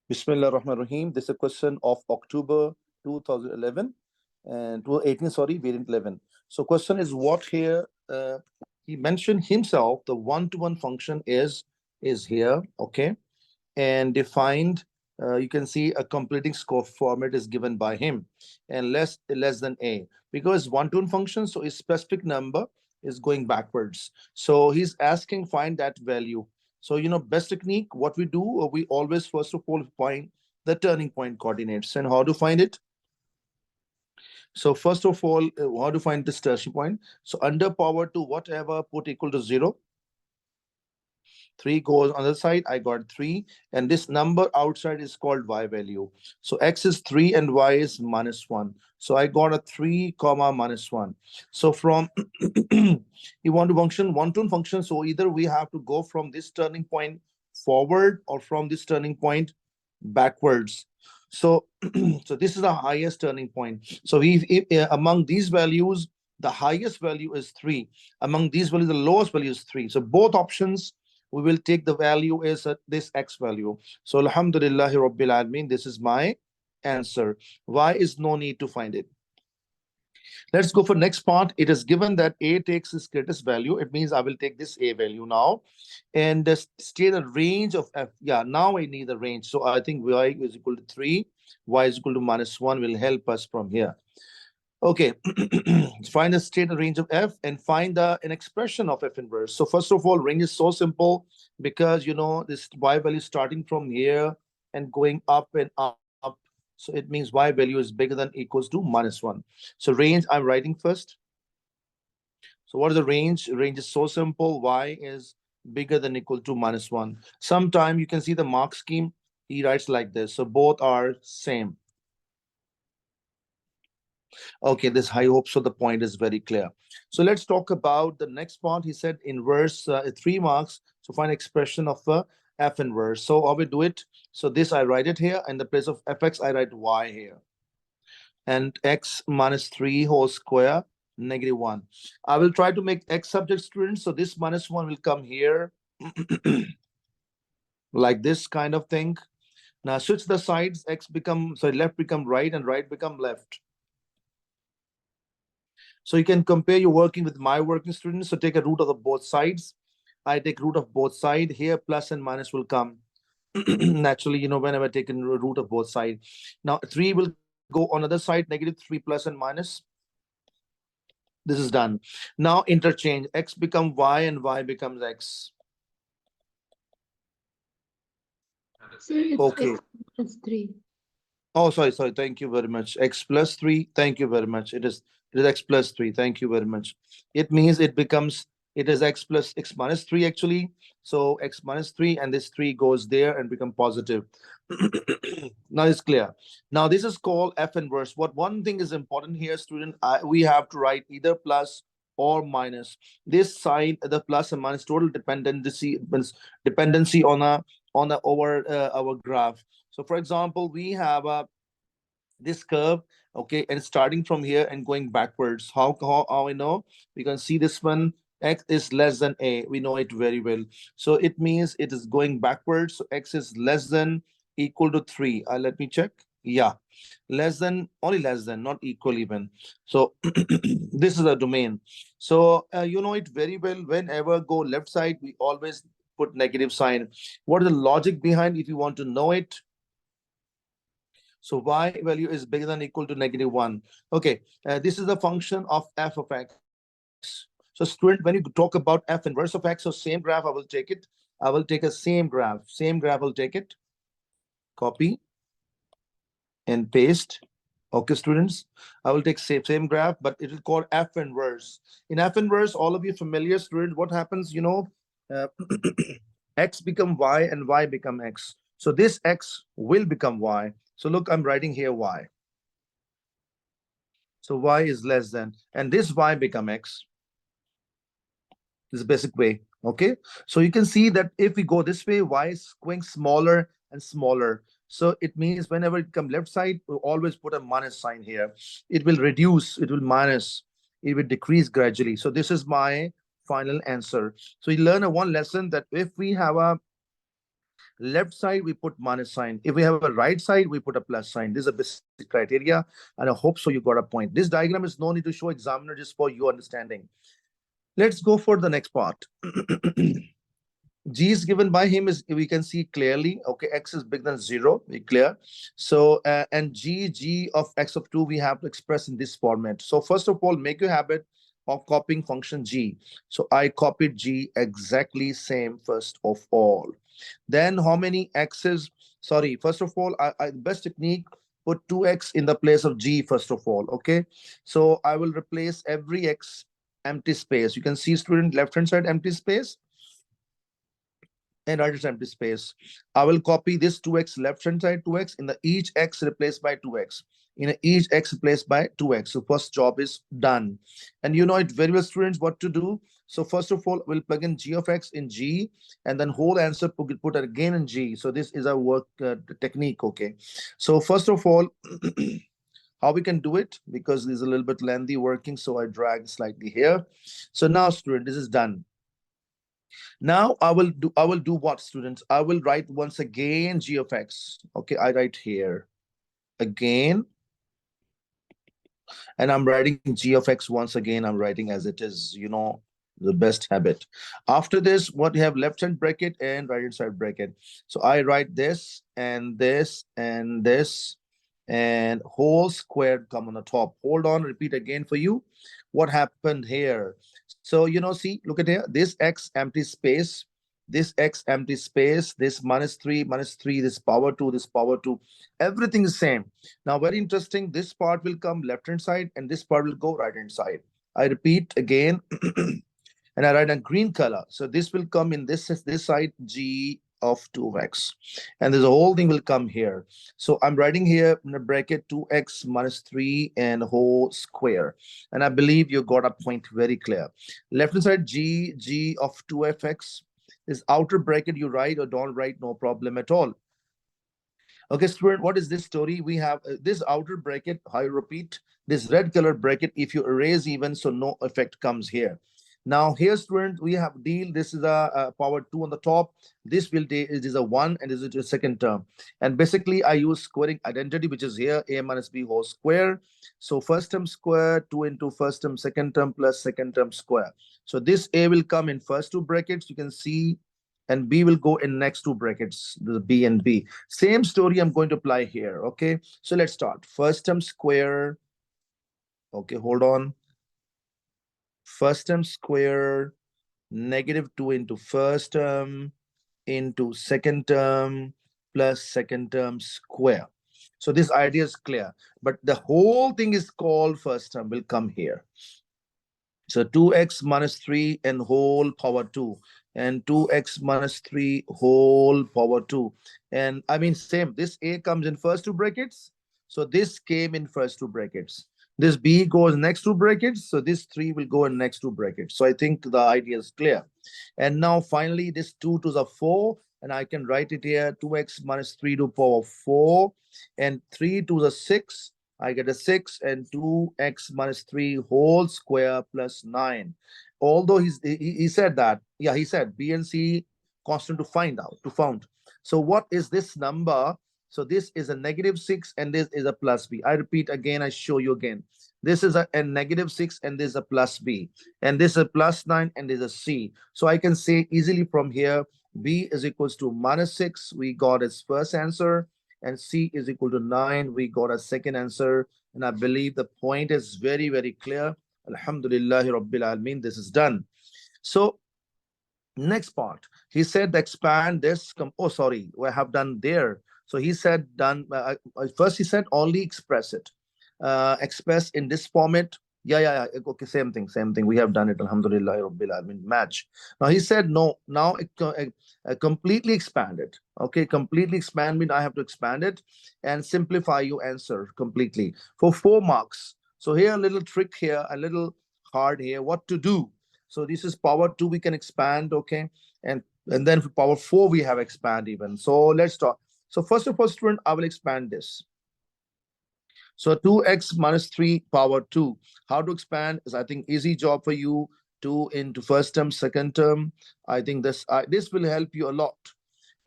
Bismillah ar-Rahman ar-Rahim. This is a question of October 2011 and 2018, sorry, variant 11. So question is what here, he mentioned himself, the one-to-one function is here, okay, and defined, you can see a completing score format is given by him and less than a, because one-to-one function, so a specific number is going backwards. So he's asking find that value. So best technique, what we do, we always first of all find the turning point coordinates. And how to find it? So first of all, how to find this turning point? So under power to whatever, put equal to 0. 3 goes on the side, I got 3, and this number outside is called y value. So x is 3 and y is -1. So I got a 3 comma -1. So from you want to function one-to-one function, so either we have to go from this turning point forward or from this turning point backwards. So so this is the highest turning point. So if among these values, the highest value is 3. Among these values, the lowest value is 3. So both options, we will take the value as this x value. So alhamdulillahi rabbil alameen, this is my answer. Y is no need to find it. Let's go for next part. It is given that a takes its greatest value. It means I will take this a value now and state the range of f. Yeah, now I need the range. So I think y is equal to 3, y is equal to -1 will help us from here. Okay, find the state range of f and find an expression of f inverse. So first of all, range is so simple because this y value starting from here and going up and up. So it means y value is bigger than equals to -1. So range I'm writing first. So what is the range? Range is so simple. Y is bigger than equal to -1. Sometime you can see the mark scheme. He writes like this. So both are same. Okay, this I hope so the point is very clear. So let's talk about the next part. He said inverse 3 marks. So find expression of f inverse. So how we do it? So this I write it here. In the place of fx, I write y here. And x -3 whole square -1. I will try to make x subject, students. So this -1 will come here like this kind of thing. Now switch the sides. X become, sorry, left become right and right become left. So you can compare your working with my working, students. So take a root of the both sides. I take root of both sides. Here plus and minus will come. Naturally, whenever I take a root of both sides. Now 3 will go on other side, -3 plus and minus. This is done. Now interchange. X become y and y becomes x. Okay. Plus 3. Oh, sorry. Thank you very much. X plus 3. Thank you very much. It is x plus 3. Thank you very much. It means it is x plus x minus 3 actually. So x minus 3 and this 3 goes there and become positive. Now it's clear. Now this is called f inverse. What one thing is important here, student, we have to write either plus or minus. This sign, the plus and minus, total dependency on our graph. So for example, we have this curve, okay, and starting from here and going backwards. How I know? We can see this one, x is less than a. We know it very well. So it means it is going backwards. So x is less than equal to 3. Let me check. Yeah, less than, only less than, not equal even. So this is a domain. So you know it very well. Whenever go left side, we always put negative sign. What is the logic behind if you want to know it? So y value is bigger than equal to -1. Okay, this is the function of f of x. So student, when you talk about f inverse of x, so same graph, I will take it. I will take a same graph. I'll take it, copy and paste. Okay, students, I will take same graph, but it is called f inverse. In f inverse, all of you familiar, student, what happens, uh, x become y and y become x. So this x will become y. So look, I'm writing here y. So y is less than, and this y become x. This is the basic way. Okay. So you can see that if we go this way, y is going smaller and smaller. So it means whenever it comes left side, we always put a minus sign here. It will reduce, it will minus, it will decrease gradually. So this is my final answer. So you learn one lesson that if we have Left side, we put minus sign. If we have a right side, we put a plus sign. This is a basic criteria, and I hope so you got a point. This diagram is no need to show examiner, just for your understanding. Let's go for the next part. G is given by him, is we can see clearly. Okay, x is bigger than 0, be clear. So and g of x of 2 we have to express in this format. So first of all, make your habit of copying function g. So I copied g exactly same first of all. Then how many x's? Sorry, first of all, best technique, put 2x in the place of g first of all. Okay, so I will replace every x empty space. You can see, student, left hand side empty space and right hand empty space. I will copy this 2x left hand side 2x in the each x replaced by 2x. In each x replaced by 2x. So first job is done. And you know it very well, students, what to do. So first of all, we'll plug in g of x in g, and then whole answer put it again in g. So this is our work technique. Okay. So first of all, how we can do it, because this is a little bit lengthy working, so I drag slightly here. So now, student, this is done. Now I will do what, students? I will write once again g of x. Okay, I write here again, and I'm writing g of x once again. I'm writing as it is, you know, the best habit. After this, what you have, left hand bracket and right hand side bracket. So I write this and this and this, and whole squared come on the top. Hold on, repeat again for you what happened here. So, you know, see, look at here, this x empty space, this x empty space, this minus 3, this power 2, this power 2, everything is same. Now, very interesting, this part will come left hand side and this part will go right hand side. I repeat again, and I write a green color. So this will come in this side, g of 2x, and there's a whole thing will come here. So I'm writing here in a bracket 2x minus 3 and whole square, and I believe you got a point very clear. Left hand side, g of 2fx. This outer bracket you write or don't write, no problem at all. Okay, student, what is this story? We have this outer bracket, I repeat, this red color bracket, if you erase even, so no effect comes here. Now here, student, we have deal, this is a power 2 on the top. This will it is a 1 and this is a second term. And basically I use squaring identity, which is here a minus b whole square. So first term square, 2 into first term second term plus second term square. So this a will come in first two brackets, you can see, and b will go in next two brackets, the b and b. Same story I'm going to apply here. Okay, so let's start. First term square. Okay, hold on. First term square, negative 2 into first term into second term plus second term square. So this idea is clear, but the whole thing is called first term will come here. So 2x minus 3 and whole power 2, and 2x minus 3 whole power 2. And I mean, same, this a comes in first two brackets. So this came in first two brackets. This b goes next two brackets. So this 3 will go in next two brackets. So I think the idea is clear. And now finally, this 2 to the 4. And I can write it here, 2x minus 3 to power 4. And 3 to the 6. I get a 6, and 2x minus 3 whole square plus 9. Although he said that, yeah, he said B and C constant to find out, to found. So what is this number? So this is a negative 6 and this is a plus B. I repeat again, I show you again. This is a negative 6 and this is a plus B. And this is a plus 9 and this is a C. So I can say easily from here, B is equals to minus 6. We got its first answer. And C is equal to 9. We got a second answer. And I believe the point is very, very clear. Alhamdulillahi Rabbil Alameen. This is done. So next part, he said expand this. Oh, sorry, we have done there. So he said done. First he said only express it. Express in this format. Yeah. Okay, same thing. We have done it. Alhamdulillah Rabbil Alameen. Match. Now he said no. Now completely expand it. Okay, completely expand mean I have to expand it and simplify your answer completely for 4 marks. So here a little trick here, a little hard here. What to do? So this is power 2. We can expand. Okay, and then for power 4 we have expand even. So let's start. So first of all, student, I will expand this. So 2x minus 3 power 2. How to expand is, I think, easy job for you. 2 into first term, second term. I think this will help you a lot.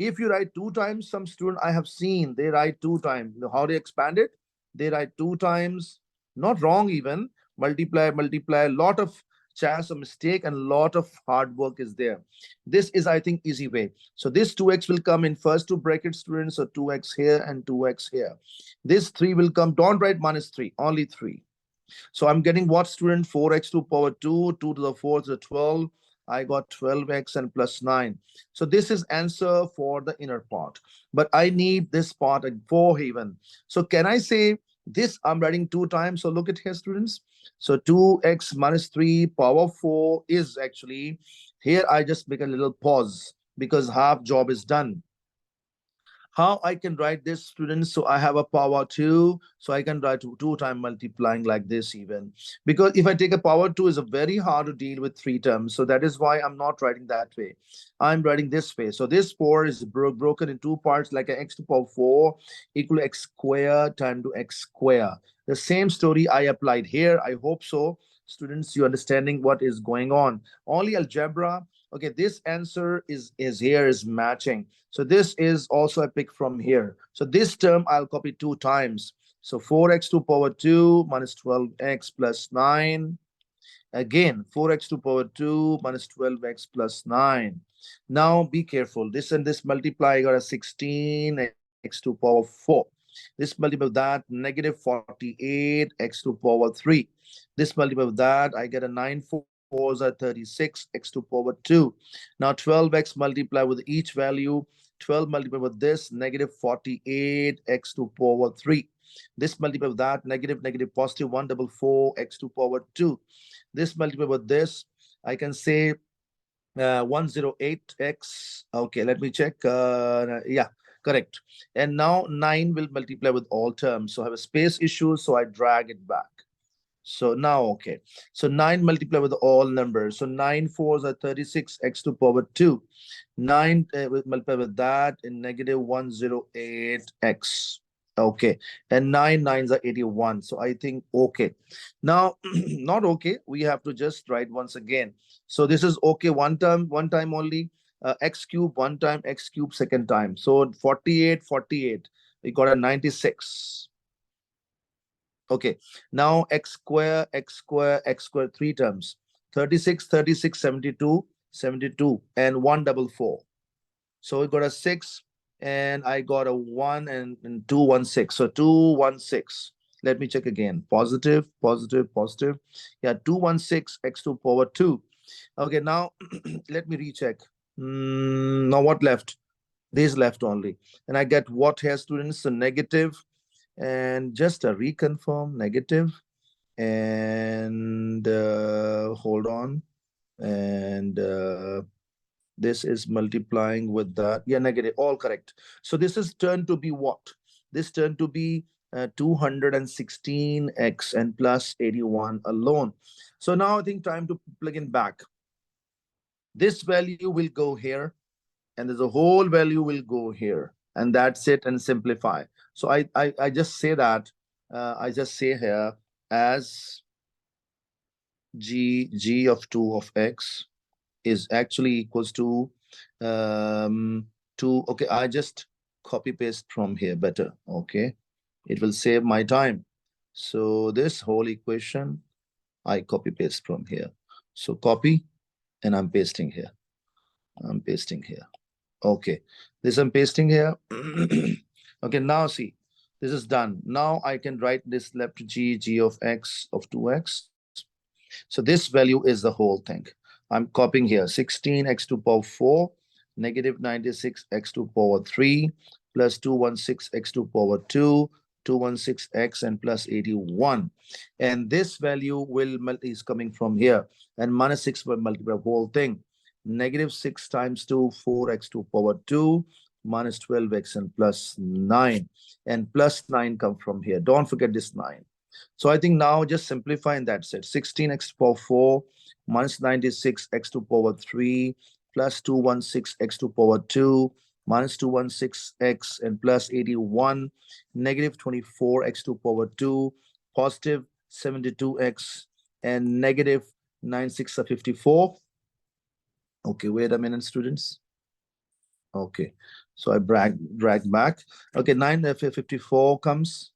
If you write 2 times, some student I have seen, they write 2 times. You know how they expand it? They write 2 times, not wrong even, multiply, lot of chance of mistake and lot of hard work is there. This is, I think, easy way. So this 2x will come in first two brackets, students, so 2x here and 2x here. This 3 will come, don't write minus 3, only 3. So I'm getting what, student? 4x to power 2, 2 to the 4th is 12. I got 12x and plus 9. So this is answer for the inner part. But I need this part at 4 even. So can I say this I'm writing 2 times? So look at here, students. So 2x minus 3 power 4 is actually, here I just make a little pause because half job is done. How I can write this, students? So I have a power 2, so I can write 2 time multiplying like this even, because if I take a power 2 is a very hard to deal with 3 terms, so that is why I'm not writing that way. I'm writing this way. So this 4 is broken in 2 parts, like an x to power 4 equal to x square times to x square. The same story I applied here. I hope so, students, you understanding what is going on. Only algebra. Okay, this answer is here is matching. So this is also a pick from here. So this term I'll copy 2 times. So 4x to power 2 minus 12x plus 9. Again, 4x to power 2 minus 12x plus 9. Now be careful. This and this multiply, I got a 16x to power 4. This multiply with that, negative 48 x to power 3. This multiply with that, I get a 9 4s are 36 x to power 2. Now 12x multiply with each value. 12 multiplied with this, negative 48 x to power 3. This multiply with that, negative positive 144 x to power 2. This multiply with this, I can say 108x. Okay, let me check. Yeah, correct. And now 9 will multiply with all terms. So I have a space issue, so I drag it back. So now, okay. So 9 multiply with all numbers. So 9 4s are 36 x to power 2. 9 will multiply with that in negative 108x. Okay. And 9 9s are 81. So I think okay. Now, not okay. We have to just write once again. So this is okay one time only. X cube one time, x cube second time. So 48, 48. We got a 96. Okay, now x square, x square, 3 terms. 36, 36, 72, 72, and 144. So we got a 6, and I got a 1 and 216. So 216. Let me check again. Positive, positive, positive. Yeah, 216 x to power 2. Okay, now let me recheck. Now what left? This left only. And I get what here, students? So negative, and just a reconfirm, negative, and hold on, and this is multiplying with that, yeah, negative, all correct. So this is turned to be what? This turned to be 216x and plus 81 alone. So now I think time to plug in back. This value will go here, and there's a whole value will go here, and that's it, and simplify. So I just say that, I just say here as g of 2 of x is actually equals to 2. Okay, I just copy paste from here better. Okay, it will save my time. So this whole equation I copy paste from here. So copy, and I'm pasting here. I'm pasting here. Okay, this I'm pasting here. Okay, now see, this is done. Now I can write this left g of x of 2x. So this value is the whole thing. I'm copying here 16x to power 4, negative 96x to power 3, plus 216x to power 2, 216x and plus 81. And this value is coming from here, and minus 6 will multiply the whole thing. Negative 6 times 2, 4x to power 2, minus 12x and plus 9. And plus 9 come from here. Don't forget this 9. So I think now just simplify in that set. 16x to power 4 minus 96x to power 3 plus 216x to power 2 minus 216x and plus 81, negative 24x to power 2, positive 72x, and negative 96 are 54. Okay, wait a minute, students. Okay, So I drag back. Okay, 54 comes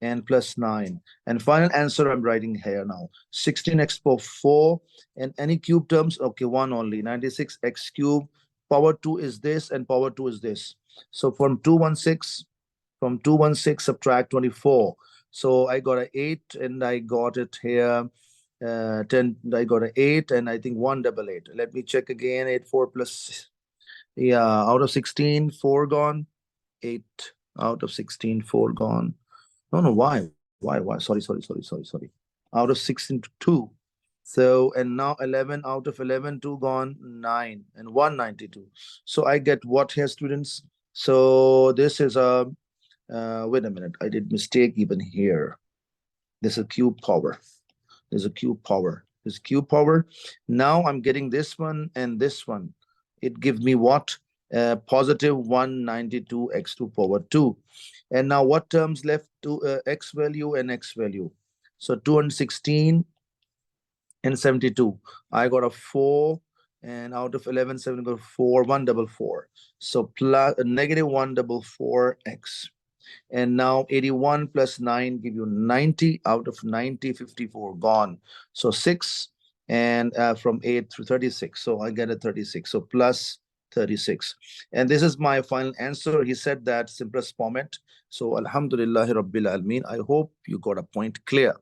and plus 9. And final answer I'm writing here now. 16x power 4 and any cube terms, okay, 1 only. 96x cube, power 2 is this and power 2 is this. So from 216 subtract 24. So I got a 8 and I got it here. 10, I got an 8 and I think 188. Let me check again. 8, 4 plus, yeah, out of 16, 4 gone. 8 out of 16, 4 gone. No, why? Sorry. Out of 16 to 2. So, and now 11 out of 11, 2 gone, 9 and 192. So I get what here, students? So this is a, wait a minute, I did mistake even here. This is cube power. There's a cube power. This cube power. Now I'm getting this one and this one. It gives me what? Positive 192 x2 power 2. And now what terms left to x value and x value? So 216 and 72. I got a 4 and out of 11, 7 got 4, 144. So plus negative 144x. And now 81 plus 9 give you 90. Out of 90, 54 gone. So 6 and from 8 through 36. So I get a 36. So plus 36. And this is my final answer. He said that simplest format. So Alhamdulillah Rabbil Alameen. I hope you got a point clear.